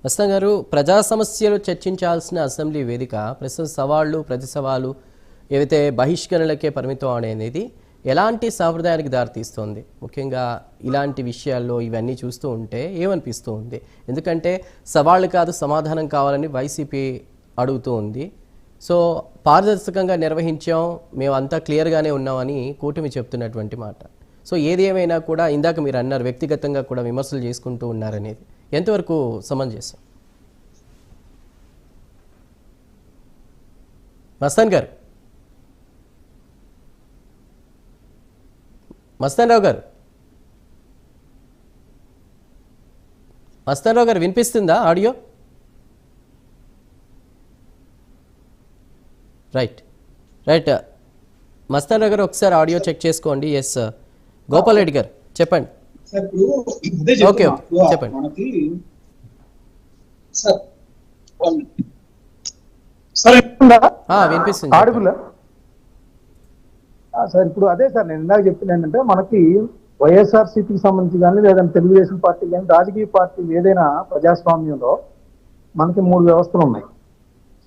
మస్తాన్ గారు, ప్రజా సమస్యలు చర్చించాల్సిన అసెంబ్లీ వేదిక ప్రస్తుతం సవాళ్లు ప్రతి సవాలు ఏవైతే బహిష్కరణలకే పరిమితం అనేది ఎలాంటి సాంప్రదాయానికి దారితీస్తోంది? ముఖ్యంగా ఇలాంటి విషయాల్లో ఇవన్నీ చూస్తూ ఉంటే ఏమనిపిస్తూ ఉంది? ఎందుకంటే సవాళ్ళు కాదు సమాధానం కావాలని వైసీపీ అడుగుతూ ఉంది. సో పారదర్శకంగా నిర్వహించాం, మేము అంతా క్లియర్గానే ఉన్నామని కూటమి చెప్తున్నటువంటి మాట. సో ఏది ఏమైనా కూడా ఇందాక మీరు అన్నారు వ్యక్తిగతంగా కూడా విమర్శలు చేసుకుంటూ ఉన్నారనేది ఎంతవరకు సమంజసం? మస్తాన్ గారు, మస్తాన్ రావు గారు, మస్తాన్ రావు గారు వినిపిస్తుందా ఆడియో? రైట్ రైట్ మస్తాన్ రావు గారు ఒకసారి ఆడియో చెక్ చేసుకోండి. ఎస్ గోపాల్ రెడ్డి గారు చెప్పండి. ఓకే చెప్పండి. వినిపిస్తుంది సార్. ఇప్పుడు అదే సార్ నేను ఇందాక చెప్తున్నా ఏంటంటే మనకి వైఎస్ఆర్సీపీకి సంబంధించి కానీ లేదంటే తెలుగుదేశం పార్టీ కానీ రాజకీయ పార్టీలు ఏదైనా ప్రజాస్వామ్యంలో మనకి 3 వ్యవస్థలు ఉన్నాయి.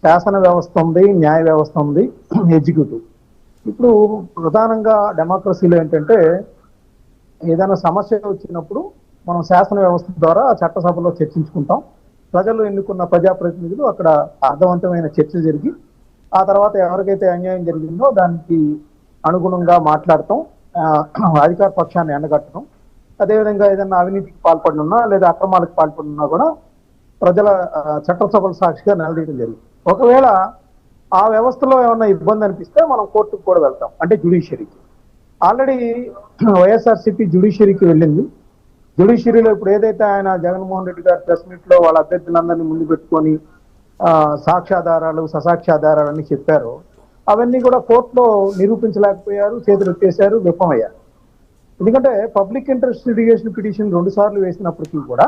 శాసన వ్యవస్థ ఉంది, న్యాయ వ్యవస్థ ఉంది, ఎగ్జిక్యూటివ్. ఇప్పుడు ప్రధానంగా డెమోక్రసీలో ఏంటంటే ఏదైనా సమస్య వచ్చినప్పుడు మనం శాసన వ్యవస్థ ద్వారా చట్టసభలో చర్చించుకుంటాం. ప్రజలు ఎన్నుకున్న ప్రజాప్రతినిధులు అక్కడ అర్థవంతమైన చర్చ జరిగి ఆ తర్వాత ఎవరికైతే అన్యాయం జరిగిందో దానికి అనుగుణంగా మాట్లాడటం, అధికార పక్షాన్ని ఎండగట్టడం. అదేవిధంగా ఏదైనా అవినీతికి పాల్పడినా లేదా అక్రమాలకు పాల్పడినా కూడా ప్రజల చట్టసభల సాక్షిగా నిలదీయడం జరిగింది. ఒకవేళ ఆ వ్యవస్థలో ఏమన్నా ఇబ్బంది అనిపిస్తే మనం కోర్టుకు కూడా వెళ్తాం, అంటే జ్యుడిషియరీకి. ఆల్రెడీ వైఎస్ఆర్సీపీ జ్యుడిషియరీకి వెళ్ళింది. జ్యుడిషియరీలో ఇప్పుడు ఏదైతే ఆయన జగన్మోహన్ రెడ్డి గారు ప్రెస్ మీట్ లో వాళ్ళ అభ్యర్థులందరినీ ముందు పెట్టుకొని సాక్ష్యాధారాలు ససాక్ష్యాధారాలు అని చెప్పారో అవన్నీ కూడా కోర్టులో నిరూపించలేకపోయారు, చేతులు ఎత్తేశారు, విఫలమయ్యారు. ఎందుకంటే పబ్లిక్ ఇంట్రెస్ట్ లిటిగేషన్ పిటిషన్ 2 సార్లు వేసినప్పటికీ కూడా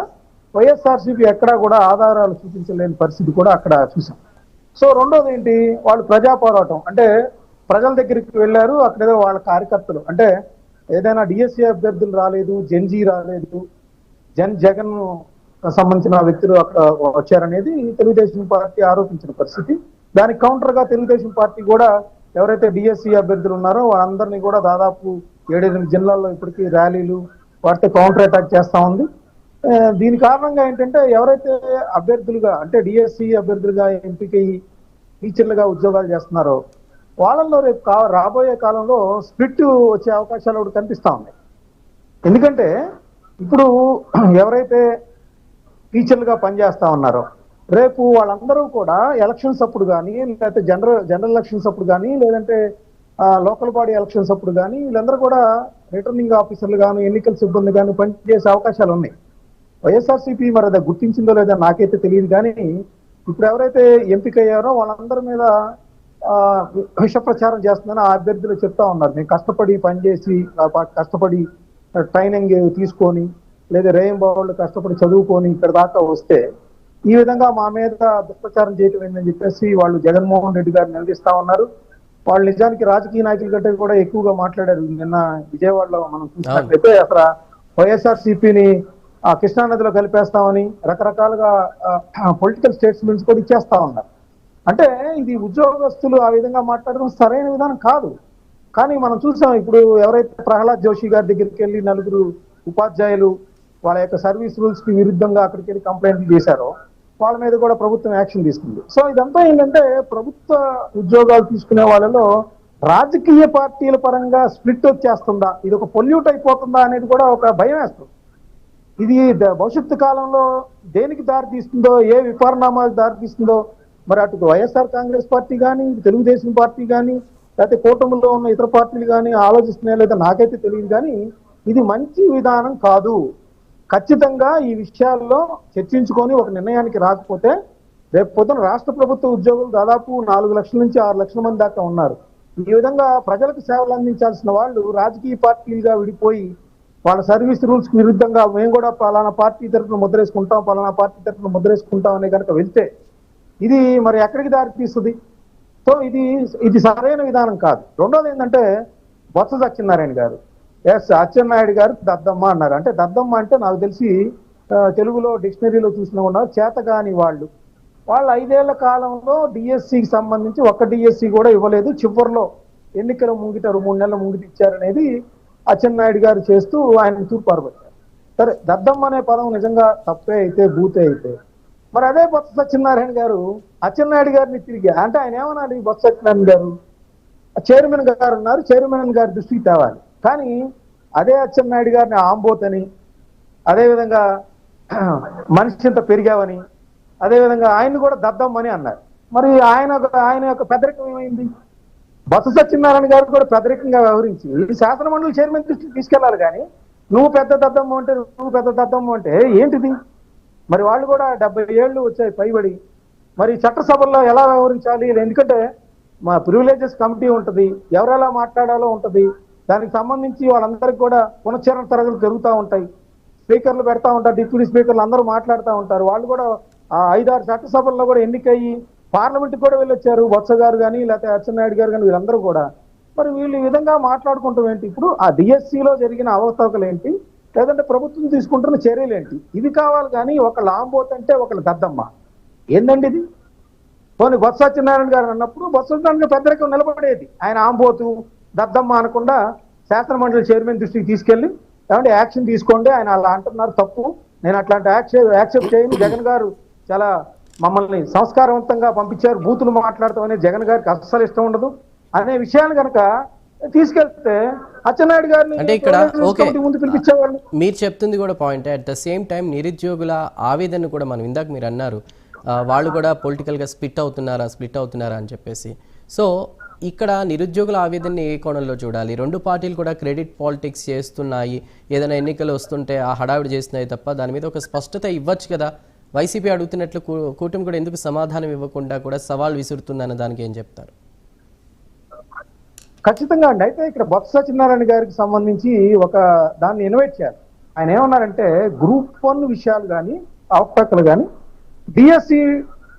వైఎస్ఆర్సీపీ ఎక్కడా కూడా ఆధారాలు చూపించలేని పరిస్థితి కూడా అక్కడ చూసాం. సో రెండోది ఏంటి, వాళ్ళు ప్రజా పోరాటం అంటే ప్రజల దగ్గరికి వెళ్ళారు. అక్కడేదో వాళ్ళ కార్యకర్తలు అంటే ఏదైనా డిఎస్సీ అభ్యర్థులు రాలేదు, జెన్జీ రాలేదు, జగన్ సంబంధించిన వ్యక్తులు అక్కడ వచ్చారనేది తెలుగుదేశం పార్టీ ఆరోపించిన పరిస్థితి. దానికి కౌంటర్ గా తెలుగుదేశం పార్టీ కూడా ఎవరైతే డిఎస్సీ అభ్యర్థులు ఉన్నారో వాళ్ళందరినీ కూడా దాదాపు 7-8 జిల్లాల్లో ఇప్పటికీ ర్యాలీలు వాటితో కౌంటర్ అటాక్ చేస్తా ఉంది. దీని కారణంగా ఏంటంటే ఎవరైతే అభ్యర్థులుగా అంటే డిఎస్సీ అభ్యర్థులుగా ఎంపికయ్యి టీచర్లుగా ఉద్యోగాలు చేస్తున్నారో వాళ్ళల్లో రేపు రాబోయే కాలంలో స్ప్లిట్ వచ్చే అవకాశాలు కూడా కనిపిస్తా ఉన్నాయి. ఎందుకంటే ఇప్పుడు ఎవరైతే టీచర్లుగా పనిచేస్తా ఉన్నారో రేపు వాళ్ళందరూ కూడా ఎలక్షన్స్ అప్పుడు కానీ లేకపోతే జనరల్ ఎలక్షన్స్ అప్పుడు కానీ లేదంటే లోకల్ బాడీ ఎలక్షన్స్ అప్పుడు కానీ వీళ్ళందరూ కూడా రిటర్నింగ్ ఆఫీసర్లు కానీ ఎన్నికల సిబ్బంది కానీ పనిచేసే అవకాశాలు ఉన్నాయి. వైఎస్ఆర్సీపీ మరి అది గుర్తించిందో లేదో నాకైతే తెలియదు. కానీ ఇప్పుడు ఎవరైతే ఎంపికయ్యారో వాళ్ళందరి మీద విష ప్రచారం చేస్తుందని ఆ అభ్యర్థులు చెప్తా ఉన్నారు. మేము కష్టపడి పనిచేసి కష్టపడి ట్రైనింగ్ తీసుకొని లేదా రేయింబావుళ్ళు కష్టపడి చదువుకొని ఇక్కడ దాకా వస్తే ఈ విధంగా మా మీద దుష్ప్రచారం చేయటం ఏంటని చెప్పేసి వాళ్ళు జగన్మోహన్ రెడ్డి గారిని నిలదీస్తా ఉన్నారు. వాళ్ళు నిజానికి రాజకీయ నాయకుల కంటే కూడా ఎక్కువగా మాట్లాడారు. నిన్న విజయవాడలో మనం చూసినట్లయితే అసలు వైఎస్ఆర్సీపీని కృష్ణానదిలో కలిపేస్తామని రకరకాలుగా పొలిటికల్ స్టేట్మెంట్స్ కూడా ఇచ్చేస్తా ఉన్నారు. అంటే ఇది ఉద్యోగస్తులు ఆ విధంగా మాట్లాడడం సరైన విధానం కాదు. కానీ మనం చూసాం ఇప్పుడు ఎవరైతే ప్రహ్లాద్ జోషి గారి దగ్గరికి వెళ్ళి 4 ఉపాధ్యాయులు వాళ్ళ యొక్క సర్వీస్ రూల్స్ కి విరుద్ధంగా అక్కడికి వెళ్ళి కంప్లైంట్లు చేశారో వాళ్ళ మీద కూడా ప్రభుత్వం యాక్షన్ తీసుకుంది. సో ఇదంతా ఏంటంటే ప్రభుత్వ ఉద్యోగాలు తీసుకునే వాళ్ళలో రాజకీయ పార్టీల పరంగా స్ప్లిట్ వచ్చేస్తుందా, ఇది ఒక పొల్యూట్ అయిపోతుందా అనేది కూడా ఒక భయం వేస్తుంది. ఇది భవిష్యత్తు కాలంలో దేనికి దారి తీస్తుందో, ఏ విపరిణామాలకు దారి తీస్తుందో మరి అటు వైఎస్ఆర్ కాంగ్రెస్ పార్టీ కానీ తెలుగుదేశం పార్టీ కానీ లేకపోతే కూటమిలో ఉన్న ఇతర పార్టీలు కానీ ఆలోచిస్తున్నాయో లేదో నాకైతే తెలియదు. కానీ ఇది మంచి విధానం కాదు. ఖచ్చితంగా ఈ విషయాల్లో చర్చించుకొని ఒక నిర్ణయానికి రాకపోతే రేపు పొద్దున రాష్ట్ర ప్రభుత్వ ఉద్యోగులు దాదాపు 4 లక్షల నుంచి 6 లక్షల మంది దాకా ఉన్నారు. ఈ విధంగా ప్రజలకు సేవలు అందించాల్సిన వాళ్ళు రాజకీయ పార్టీలుగా విడిపోయి వాళ్ళ సర్వీస్ రూల్స్ కి విరుద్ధంగా మేము కూడా పలానా పార్టీ తరఫున ముద్రేసుకుంటాం పలానా పార్టీ తరఫున ముద్రేసుకుంటాం అనే కనుక వెళ్తే ఇది మరి ఎక్కడికి దారి తీస్తుంది? సో ఇది సరైన విధానం కాదు. రెండోది ఏంటంటే బొత్స సత్యనారాయణ గారు అచ్చెన్నాయుడు గారు దద్దమ్మ అన్నారు. అంటే దద్దమ్మ అంటే నాకు తెలిసి తెలుగులో డిక్షనరీలో చూసినా కూడా చేతగాని వాళ్ళు 5 ఏళ్ల కాలంలో డిఎస్సికి సంబంధించి ఒక్క డిఎస్సి కూడా ఇవ్వలేదు. చివరిలో ఎన్నికల ముంగిట 3 నెలల ముంగిట ఇచ్చారనేది అచ్చెన్నాయుడు గారు చేస్తూ ఆయన తూర్పారబట్టారు. సరే, దద్దమ్మ అనే పదం నిజంగా తప్పే అయితే బూతే అయితే మరి అదే బొత్స సత్యనారాయణ గారు అచ్చెన్నాయుడు గారిని తిరిగి అంటే ఆయన ఏమన్నాడు? బొత్స సత్యనారాయణ గారు చైర్మన్ గారు ఉన్నారు, చైర్మన్ గారి దృష్టికి తేవాలి. కానీ అదే అచ్చెన్నాయుడు గారిని ఆంబోతని, అదేవిధంగా మనిషి ఇంత పెరిగావని, అదేవిధంగా ఆయన్ని కూడా దద్దమ్మని అన్నారు. మరి ఆయన యొక్క పెద్దరికం ఏమైంది? బొత్స సత్యనారాయణ గారు కూడా పెద్దరికంగా వ్యవహరించి శాసనమండలి చైర్మన్ దృష్టికి తీసుకెళ్లాలి. కానీ నువ్వు పెద్ద దద్దమ్మ అంటే ఏంటిది? మరి వాళ్ళు కూడా 70 ఏళ్ళు వచ్చాయి పైబడి, మరి చట్టసభల్లో ఎలా వ్యవహరించాలి? ఎందుకంటే మా ప్రివిలేజెస్ కమిటీ ఉంటుంది, ఎవరెలా మాట్లాడాలో ఉంటుంది, దానికి సంబంధించి వాళ్ళందరికీ కూడా పునశ్చరణ తరగతులు జరుగుతూ ఉంటాయి, స్పీకర్లు పెడతా ఉంటారు, డిప్యూటీ స్పీకర్లు అందరూ మాట్లాడుతూ ఉంటారు. వాళ్ళు కూడా ఆ 5-6 చట్టసభల్లో కూడా ఎన్నికయ్యి పార్లమెంట్కి కూడా వెళ్ళొచ్చారు, బొత్స గారు కానీ లేకపోతే అచ్చెన్నాయుడు గారు కానీ వీళ్ళందరూ కూడా. మరి వీళ్ళు ఈ విధంగా మాట్లాడుకుంటాం ఏంటి? ఇప్పుడు ఆ డిఎస్సిలో జరిగిన అవకతవకలు ఏంటి, లేదంటే ప్రభుత్వం తీసుకుంటున్న చర్యలు ఏంటి, ఇవి కావాలి. కానీ ఒకళ్ళు ఆంబోతంటే ఒకళ్ళు దద్దమ్మ ఏందండి ఇది? పోనీ బొత్స సత్యనారాయణ గారు అన్నప్పుడు బొత్స సత్యనారాయణ పెద్దరికం నిలబడేది. ఆయన ఆంబోతు దద్దమ్మ అనకుండా శాసన మండలి చైర్మన్ దృష్టికి తీసుకెళ్లి ఏమంటే యాక్షన్ తీసుకోండి, ఆయన అలా అంటున్నారు తప్పు, నేను అట్లాంటి యాక్సెప్ట్ చేయను, జగన్ గారు చాలా మమ్మల్ని సంస్కారవంతంగా పంపించారు, బూతులు మాట్లాడతాం అనేది జగన్ గారికి అస్సలు ఇష్టం ఉండదు అనే విషయాన్ని కనుక తీసుకెళ్తే అచ్చెన్నాయుడు గారిని అంటే ఇక్కడ ఓకే ముందు పిలిపించేవాళ్ళు. మీరు చెప్తుంది కూడా point. At the same time నిరుద్యోగుల ఆవేదన కూడా మనం ఇందాక మీరు అన్నారు వాళ్ళు కూడా పొలిటికల్గా స్ప్లిట్ అవుతున్నారా అని చెప్పేసి. సో ఇక్కడ నిరుద్యోగుల ఆవేదనని ఏ కోణంలో చూడాలి? రెండు పార్టీలు కూడా క్రెడిట్ పాలిటిక్స్ చేస్తున్నాయి, ఏదైనా ఎన్నికలు వస్తుంటే ఆ హడావిడి చేస్తున్నాయి తప్ప దాని మీద ఒక స్పష్టత ఇవ్వచ్చు కదా. వైసీపీ అడుగుతున్నట్లు కూటమి కూడా ఎందుకు సమాధానం ఇవ్వకుండా కూడా సవాల్ విసురుతుందన్న దానికి ఏం చెప్తారు? ఖచ్చితంగా అండి. అయితే ఇక్కడ బొత్స సత్యనారాయణ గారికి సంబంధించి ఒక దాన్ని ఇన్వైట్ చేయాలి. ఆయన ఏమన్నారంటే గ్రూప్ 1 విషయాలు కానీ అవకతవకలు కానీ డిఎస్సి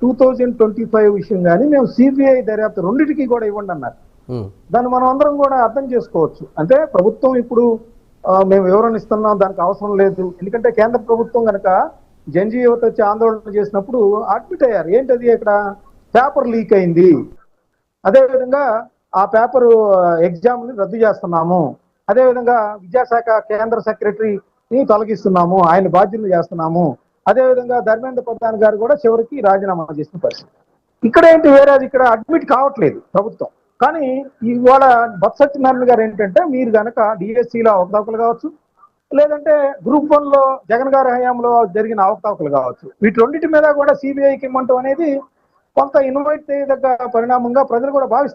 2025 విషయం కానీ మేము సిబిఐ దర్యాప్తు రెండింటికి కూడా ఇవ్వండి అన్నారు. దాన్ని మనం అందరం కూడా అర్థం చేసుకోవచ్చు. అంటే ప్రభుత్వం ఇప్పుడు మేము వివరణ ఇస్తున్నాం, దానికి అవసరం లేదు. ఎందుకంటే కేంద్ర ప్రభుత్వం కనుక జంజీ యువత వచ్చి ఆందోళన చేసినప్పుడు అడ్మిట్ అయ్యారు. ఏంటది? ఇక్కడ పేపర్ లీక్ అయింది, అదేవిధంగా ఆ పేపర్ ఎగ్జామ్ని రద్దు చేస్తున్నాము, అదేవిధంగా విద్యాశాఖ కేంద్ర సెక్రటరీని తొలగిస్తున్నాము, ఆయన బాధ్యతలు చేస్తున్నాము, అదేవిధంగా ధర్మేంద్ర ప్రధాన్ గారు కూడా చివరికి రాజీనామా చేసిన పరిస్థితి. ఇక్కడ ఏంటి? వేరే ఇక్కడ అడ్మిట్ కావట్లేదు ప్రభుత్వం. కానీ ఇవాళ బొత్స సత్యనారాయణ గారు ఏంటంటే మీరు కనుక డిఎస్సిలో అవకతవకలు కావచ్చు, లేదంటే గ్రూప్ 1లో జగన్ గారి హయాంలో జరిగిన అవకతవకలు కావచ్చు, వీటి రెండింటి మీద కూడా సిబిఐకి ఇమ్మంటాం అనేది కొంత ఇన్వైట్ చేయదగ్గ పరిణామంగా ప్రజలు కూడా భావిస్తారు.